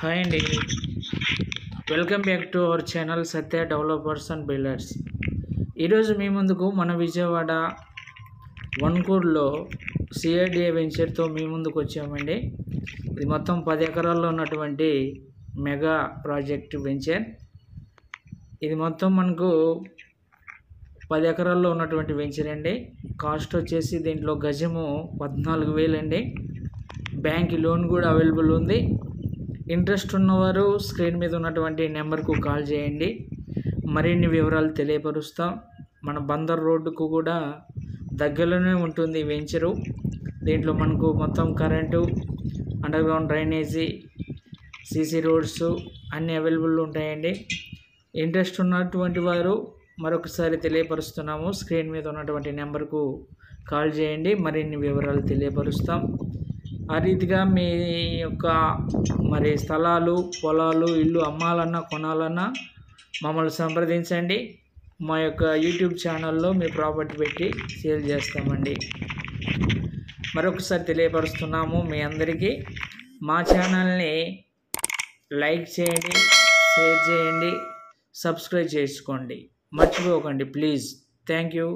Hi అండి, welcome back to our channel Satya developers and builders. ఈరోజు మీ ముందుకు మన విజయవాడ వన్కూర్లో సిఐడిఏ వెంచర్తో మీ ముందుకు వచ్చామండి. ఇది మొత్తం 10 ఎకరాల్లో ఉన్నటువంటి మెగా ప్రాజెక్ట్ వెంచర్. ఇది మొత్తం మనకు 10 ఎకరాల్లో ఉన్నటువంటి వెంచర్ అండి. కాస్ట్ వచ్చేసి దీంట్లో గజము 14,000 అండి. బ్యాంక్ లోన్ కూడా అవైలబుల్ ఉంది. ఇంట్రెస్ట్ ఉన్నవారు స్క్రీన్ మీద ఉన్నటువంటి నెంబర్కు కాల్ చేయండి. మరిన్ని వివరాలు తెలియపరుస్తాం. మన బందర్ రోడ్డుకు కూడా దగ్గరలోనే ఉంటుంది వెంచరు. దీంట్లో మనకు మొత్తం current, underground drainage, CC roads అన్నీ అవైలబుల్ ఉంటాయండి. ఇంట్రెస్ట్ ఉన్నటువంటి వారు మరొకసారి తెలియపరుస్తున్నాము. స్క్రీన్ మీద ఉన్నటువంటి నెంబర్కు కాల్ చేయండి. మరిన్ని వివరాలు తెలియపరుస్తాం. ఆ రీతిగా మీ యొక్క స్థలాలు, పొలాలు, ఇల్లు అమ్మాలన్నా కొనాలన్నా మమ్మల్ని సంప్రదించండి. మా యొక్క యూట్యూబ్ ఛానల్లో మీ ప్రాపర్టీ పెట్టి సేల్ చేస్తామండి. మరొకసారి తెలియపరుస్తున్నాము మీ అందరికీ. మా ఛానల్ని లైక్ చేయండి, షేర్ చేయండి, సబ్స్క్రైబ్ చేసుకోండి, మర్చిపోకండి ప్లీజ్. Thank you.